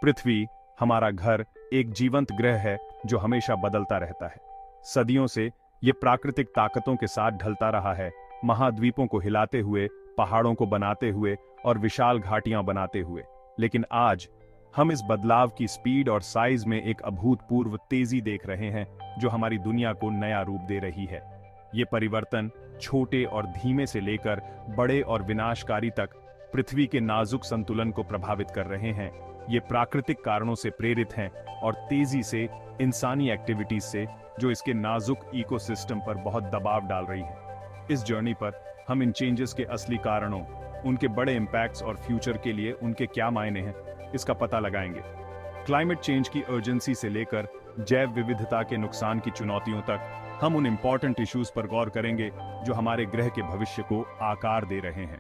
पृथ्वी, हमारा घर, एक जीवंत ग्रह है जो हमेशा बदलता रहता है। सदियों से ये प्राकृतिक ताकतों के साथ ढलता रहा है, महाद्वीपों को हिलाते हुए, पहाड़ों को बनाते हुए और विशाल घाटियां बनाते हुए। लेकिन आज हम इस बदलाव की स्पीड और साइज में एक अभूतपूर्व तेजी देख रहे हैं जो हमारी दुनिया को नया रूप दे रही है। ये परिवर्तन छोटे और धीमे से लेकर बड़े और विनाशकारी तक पृथ्वी के नाजुक संतुलन को प्रभावित कर रहे हैं। ये प्राकृतिक कारणों से प्रेरित हैं और तेजी से इंसानी एक्टिविटीज से जो इसके नाजुक इकोसिस्टम पर बहुत दबाव डाल रही है। इस जर्नी पर हम इन चेंजेस के असली कारणों, उनके बड़े इंपैक्ट्स और फ्यूचर के लिए उनके क्या मायने हैं, इसका पता लगाएंगे। क्लाइमेट चेंज की अर्जेंसी से लेकर जैव विविधता के नुकसान की चुनौतियों तक हम उन इंपॉर्टेंट इश्यूज पर गौर करेंगे जो हमारे ग्रह के भविष्य को आकार दे रहे हैं।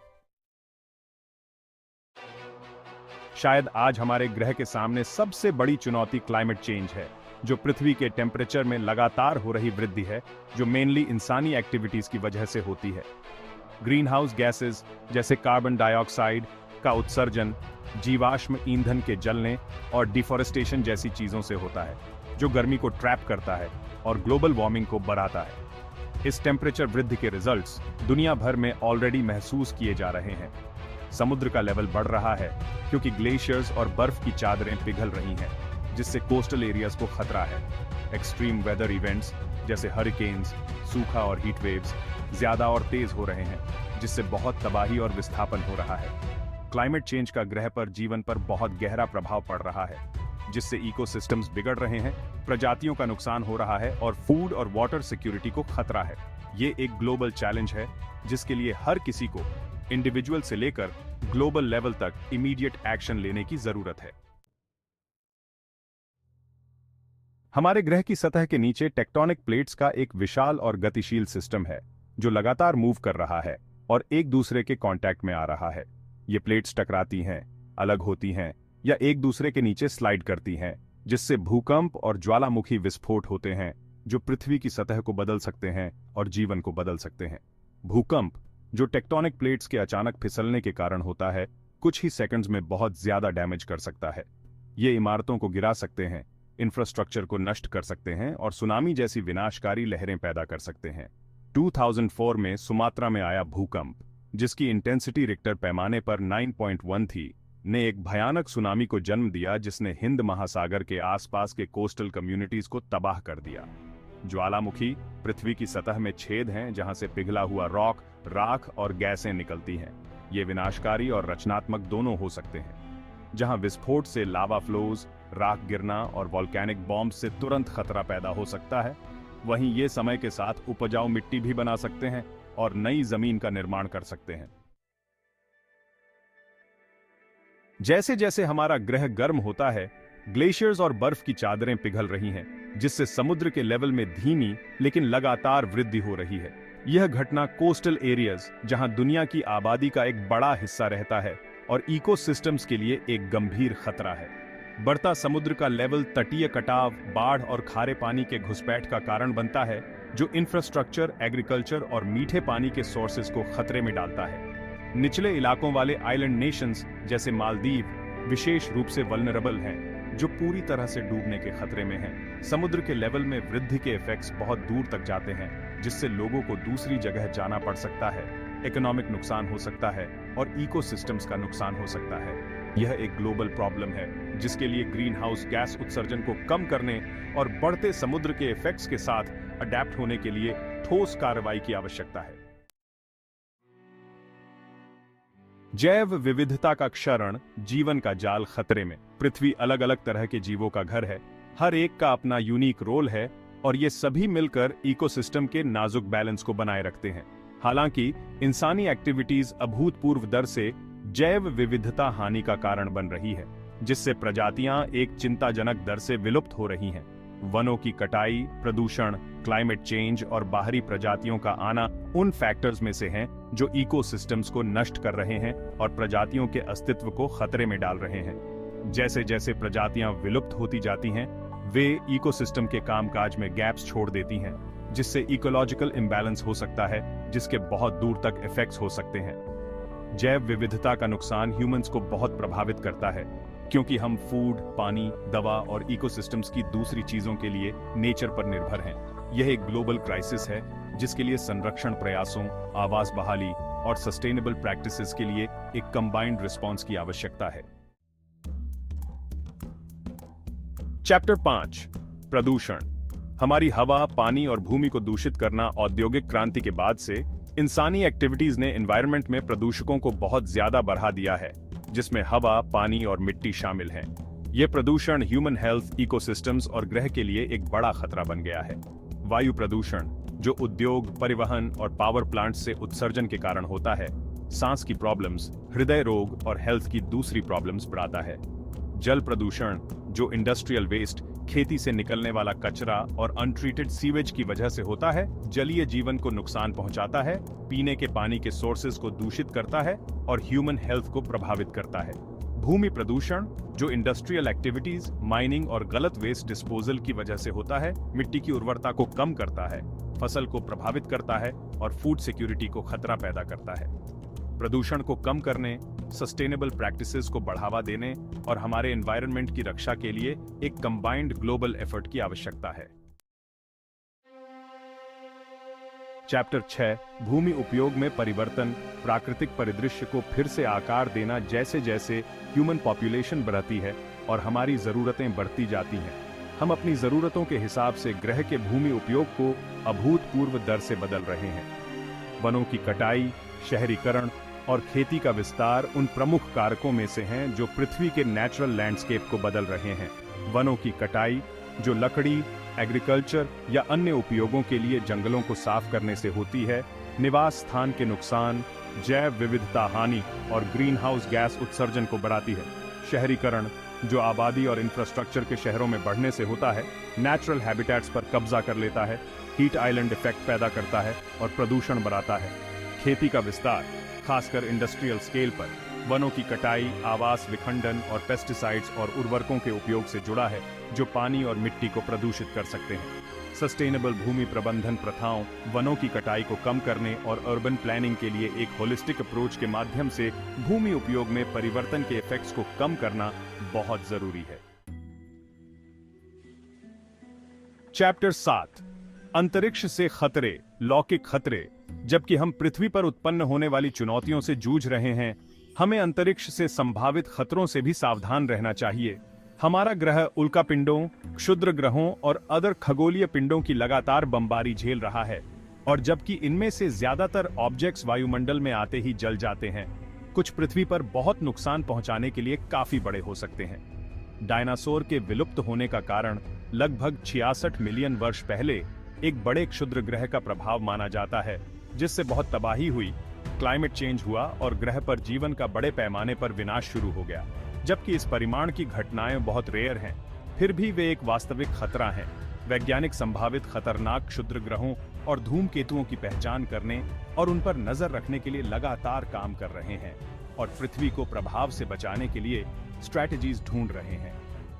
शायद आज हमारे ग्रह के सामने सबसे बड़ी चुनौती क्लाइमेट चेंज है, जो पृथ्वी के टेम्परेचर में लगातार हो रही वृद्धि है, जो मेनली इंसानी एक्टिविटीज की वजह से होती है। ग्रीन हाउस गैसेस जैसे कार्बन डाइऑक्साइड का उत्सर्जन जीवाश्म ईंधन के जलने और डिफॉरेस्टेशन जैसी चीजों से होता है, जो गर्मी को ट्रैप करता है और ग्लोबल वार्मिंग को बढ़ाता है। इस टेम्परेचर वृद्धि के रिजल्ट्स दुनिया भर में ऑलरेडी महसूस किए जा रहे हैं। समुद्र का लेवल बढ़ रहा है क्योंकि ग्लेशियर्स और बर्फ की चादरें पिघल रही हैं, जिससे कोस्टल एरियाज को खतरा है। एक्सट्रीम वेदर इवेंट्स जैसे हरिकेन्स, सूखा और हीट वेव्स ज्यादा और तेज हो रहे हैं, जिससे बहुत तबाही और विस्थापन हो रहा है। क्लाइमेट चेंज का ग्रह पर जीवन पर बहुत गहरा प्रभाव पड़ रहा है, जिससे इकोसिस्टम्स बिगड़ रहे हैं, प्रजातियों का नुकसान हो रहा है और फूड और वाटर सिक्योरिटी को खतरा है। ये एक ग्लोबल चैलेंज है जिसके लिए हर किसी को इंडिविजुअल से लेकर ग्लोबल लेवल तक इमीडिएट एक्शन लेने की जरूरत है। हमारे ग्रह की सतह के नीचे टेक्टोनिक प्लेट्स का एक विशाल और गतिशील सिस्टम है जो लगातार मूव कर रहा है और एक दूसरे के कांटेक्ट में आ रहा है। ये प्लेट्स टकराती हैं, अलग होती हैं या एक दूसरे के नीचे स्लाइड करती हैं, जिससे भूकंप और ज्वालामुखी विस्फोट होते हैं जो पृथ्वी की सतह को बदल सकते हैं और जीवन को बदल सकते हैं। भूकंप, जो टेक्टोनिक प्लेट्स के अचानक फिसलने के कारण होता है, कुछ ही सेकंड्स में बहुत ज्यादा डैमेज कर सकता है। ये इमारतों को गिरा सकते हैं, इंफ्रास्ट्रक्चर को नष्ट कर सकते हैं और सुनामी जैसी विनाशकारी लहरें पैदा कर सकते हैं। 2004 में सुमात्रा में आया भूकंप, जिसकी इंटेंसिटी रिक्टर पैमाने पर 9.1 थी, ने एक भयानक सुनामी को जन्म दिया जिसने हिंद महासागर के आसपास के कोस्टल कम्युनिटीज को तबाह कर दिया। ज्वालामुखी पृथ्वी की सतह में छेद हैं जहां से पिघला हुआ रॉक, राख और गैसें निकलती हैं। ये विनाशकारी और रचनात्मक दोनों हो सकते हैं। जहां विस्फोट से लावा फ्लोज, राख गिरना और वोल्केनिक बॉम्ब से तुरंत खतरा पैदा हो सकता है, वहीं ये समय के साथ उपजाऊ मिट्टी भी बना सकते हैं और नई जमीन का निर्माण कर सकते हैं। जैसे जैसे हमारा ग्रह गर्म होता है, ग्लेशियर्स और बर्फ की चादरें पिघल रही हैं, जिससे समुद्र के लेवल में धीमी लेकिन लगातार वृद्धि हो रही है। यह घटना कोस्टल एरियाज, जहां दुनिया की आबादी का एक बड़ा हिस्सा रहता है, और इकोसिस्टम्स के लिए एक गंभीर खतरा है। बढ़ता समुद्र का लेवल तटीय कटाव, बाढ़ और खारे पानी के घुसपैठ का कारण बनता है, जो इंफ्रास्ट्रक्चर, एग्रीकल्चर और मीठे पानी के सोर्सेज को खतरे में डालता है। निचले इलाकों वाले आइलैंड नेशंस जैसे मालदीव विशेष रूप से वल्नरेबल हैं, जो पूरी तरह से डूबने के खतरे में हैं। समुद्र के लेवल में वृद्धि के इफेक्ट्स बहुत दूर तक जाते हैं, जिससे लोगों को दूसरी जगह जाना पड़ सकता है, इकोनॉमिक नुकसान हो सकता है और इकोसिस्टम्स का नुकसान हो सकता है। यह एक ग्लोबल प्रॉब्लम है जिसके लिए ग्रीन हाउस गैस उत्सर्जन को कम करने और बढ़ते समुद्र के इफेक्ट्स के साथ अडेप्ट होने के लिए ठोस कार्रवाई की आवश्यकता है। जैव विविधता का क्षरण, जीवन का जाल खतरे में। पृथ्वी अलग अलग तरह के जीवों का घर है, हर एक का अपना यूनिक रोल है और ये सभी मिलकर इकोसिस्टम के नाजुक बैलेंस को बनाए रखते हैं। हालांकि इंसानी एक्टिविटीज अभूतपूर्व दर से जैव विविधता हानि का कारण बन रही है, जिससे प्रजातियां एक चिंताजनक दर से विलुप्त हो रही हैं। वनों की कटाई, प्रदूषण, क्लाइमेट चेंज और बाहरी प्रजातियों का आना उन फैक्टर्स में से हैं जो इकोसिस्टम्स को नष्ट कर रहे हैं और प्रजातियों के अस्तित्व को खतरे में डाल रहे हैं। जैसे जैसे प्रजातियां विलुप्त होती जाती हैं, वे इकोसिस्टम के कामकाज में गैप्स छोड़ देती हैं, जिससे इकोलॉजिकल इम्बैलेंस हो सकता है, जिसके बहुत दूर तक इफेक्ट्स हो सकते हैं। जैव विविधता का नुकसान ह्यूमंस को बहुत प्रभावित करता है। क्योंकि हम फूड, पानी, दवा और इकोसिस्टम्स की दूसरी चीजों के लिए नेचर पर निर्भर हैं। यह एक ग्लोबल क्राइसिस है जिसके लिए संरक्षण प्रयासों, आवास बहाली और सस्टेनेबल प्रैक्टिसेस के लिए एक कंबाइंड रिस्पॉन्स की आवश्यकता है। चैप्टर 5, प्रदूषण। हमारी हवा, पानी और भूमि को दूषित करना औद्योगिक क्रांति के बाद से इंसानी एक्टिविटीज ने एनवायरनमेंट में प्रदूषकों को बहुत ज्यादा बढ़ा दिया है, जिसमें हवा, पानी और मिट्टी शामिल हैं। यह प्रदूषण ह्यूमन हेल्थ, इकोसिस्टम्स और ग्रह के लिए एक बड़ा खतरा बन गया है। वायु प्रदूषण, जो उद्योग, परिवहन और पावर प्लांट्स से उत्सर्जन के कारण होता है, सांस की प्रॉब्लम्स, हृदय रोग और हेल्थ की दूसरी प्रॉब्लम्स बढ़ाता है। जल प्रदूषण, जो इंडस्ट्रियल वेस्ट, खेती से निकलने वाला कचरा और अनट्रीटेड सीवेज की वजह से होता है, जलीय जीवन को नुकसान पहुंचाता है, पीने के पानी के सोर्सेज को दूषित करता है और ह्यूमन हेल्थ को प्रभावित करता है। भूमि प्रदूषण, जो इंडस्ट्रियल एक्टिविटीज, माइनिंग और गलत वेस्ट डिस्पोजल की वजह से होता है, मिट्टी की उर्वरता को कम करता है, फसल को प्रभावित करता है और फूड सिक्योरिटी को खतरा पैदा करता है। प्रदूषण को कम करने, सस्टेनेबल प्रैक्टिसेस को बढ़ावा देने और हमारे एनवायरनमेंट की रक्षा के लिए एक कंबाइंड ग्लोबल एफर्ट की आवश्यकता है। चैप्टर 6, भूमि उपयोग में परिवर्तन, प्राकृतिक परिदृश्य को फिर से आकार देना। जैसे जैसे ह्यूमन पॉपुलेशन बढ़ती है और हमारी जरूरतें बढ़ती जाती हैं, हम अपनी जरूरतों के हिसाब से ग्रह के भूमि उपयोग को अभूतपूर्व दर से बदल रहे हैं। वनों की कटाई, शहरीकरण और खेती का विस्तार उन प्रमुख कारकों में से हैं जो पृथ्वी के नेचुरल लैंडस्केप को बदल रहे हैं। वनों की कटाई, जो लकड़ी, एग्रीकल्चर या अन्य उपयोगों के लिए जंगलों को साफ करने से होती है, निवास स्थान के नुकसान, जैव विविधता हानि और ग्रीन हाउस गैस उत्सर्जन को बढ़ाती है। शहरीकरण, जो आबादी और इंफ्रास्ट्रक्चर के शहरों में बढ़ने से होता है, नेचुरल हैबिटेट्स पर कब्जा कर लेता है, हीट आइलैंड इफेक्ट पैदा करता है और प्रदूषण बढ़ाता है। खेती का विस्तार, खासकर इंडस्ट्रियल स्केल पर, वनों की कटाई, आवास विखंडन और पेस्टिसाइड्स और उर्वरकों के उपयोग से जुड़ा है, जो पानी और मिट्टी को प्रदूषित कर सकते हैं। सस्टेनेबल भूमि प्रबंधन प्रथाओं, वनों की कटाई को कम करने और अर्बन प्लानिंग के लिए एक होलिस्टिक अप्रोच के माध्यम से भूमि उपयोग में परिवर्तन के इफेक्ट्स को कम करना बहुत जरूरी है। चैप्टर 7, अंतरिक्ष से खतरे, लौकिक खतरे। जबकि हम पृथ्वी पर उत्पन्न होने वाली चुनौतियों से जूझ रहे हैं, हमें अंतरिक्ष से संभावित खतरों से भी सावधान रहना चाहिए। हमारा ग्रह उल्कापिंडों, क्षुद्र ग्रहों और अदर खगोलीय पिंडों की लगातार बमबारी झेल रहा है, और जबकि इनमें से ज्यादातर ऑब्जेक्ट्स वायुमंडल में आते ही जल जाते हैं, कुछ पृथ्वी पर बहुत नुकसान पहुंचाने के लिए काफी बड़े हो सकते हैं। डायनासोर के विलुप्त होने का कारण लगभग 66 मिलियन वर्ष पहले एक बड़े क्षुद्र ग्रह का प्रभाव माना जाता है, जिससे बहुत तबाही हुई, क्लाइमेट चेंज हुआ और ग्रह पर जीवन का बड़े पैमाने पर विनाश शुरू हो गया। जबकि इस परिमाण की घटनाएं बहुत रेयर हैं, फिर भी वे एक वास्तविक खतरा हैं। वैज्ञानिक संभावित खतरनाक क्षुद्र ग्रहों और धूमकेतुओं की पहचान करने और उन पर नजर रखने के लिए लगातार काम कर रहे हैं और पृथ्वी को प्रभाव से बचाने के लिए स्ट्रैटेजीज ढूंढ रहे हैं।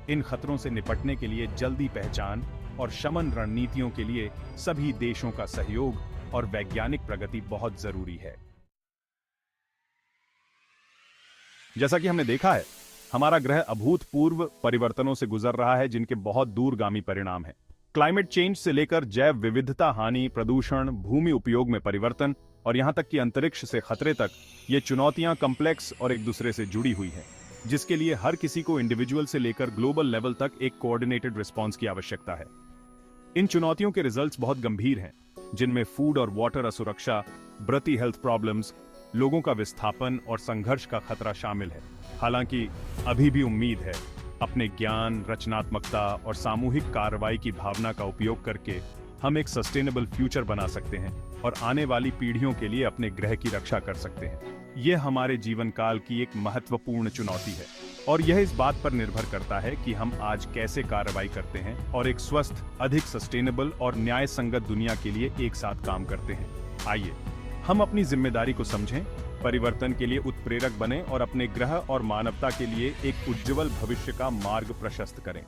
इन खतरों से निपटने के लिए जल्दी पहचान और शमन रणनीतियों के लिए सभी देशों का सहयोग और वैज्ञानिक प्रगति बहुत जरूरी है। जैसा कि हमने देखा है, हमारा ग्रह अभूतपूर्व परिवर्तनों से गुजर रहा है, जिनके बहुत दूरगामी परिणाम हैं। क्लाइमेट चेंज से लेकर जैव विविधता हानि, प्रदूषण, भूमि उपयोग में परिवर्तन और यहां तक कि अंतरिक्ष से खतरे तक, ये चुनौतियां कॉम्प्लेक्स और एक दूसरे से जुड़ी हुई हैं, जिसके लिए हर किसी को इंडिविजुअल से लेकर ग्लोबल लेवल तक एक कोऑर्डिनेटेड रिस्पॉन्स की आवश्यकता है। इन चुनौतियों के रिजल्ट्स बहुत गंभीर हैं, जिनमें फूड और वाटर असुरक्षा, बढ़ती हेल्थ प्रॉब्लम्स, लोगों का विस्थापन और संघर्ष का खतरा शामिल है। हालांकि अभी भी उम्मीद है। अपने ज्ञान, रचनात्मकता और सामूहिक कार्रवाई की भावना का उपयोग करके हम एक सस्टेनेबल फ्यूचर बना सकते हैं और आने वाली पीढ़ियों के लिए अपने ग्रह की रक्षा कर सकते हैं। यह हमारे जीवन काल की एक महत्वपूर्ण चुनौती है और यह इस बात पर निर्भर करता है कि हम आज कैसे कार्रवाई करते हैं और एक स्वस्थ, अधिक सस्टेनेबल और न्याय संगत दुनिया के लिए एक साथ काम करते हैं। आइए हम अपनी जिम्मेदारी को समझें, परिवर्तन के लिए उत्प्रेरक बने और अपने ग्रह और मानवता के लिए एक उज्जवल भविष्य का मार्ग प्रशस्त करें।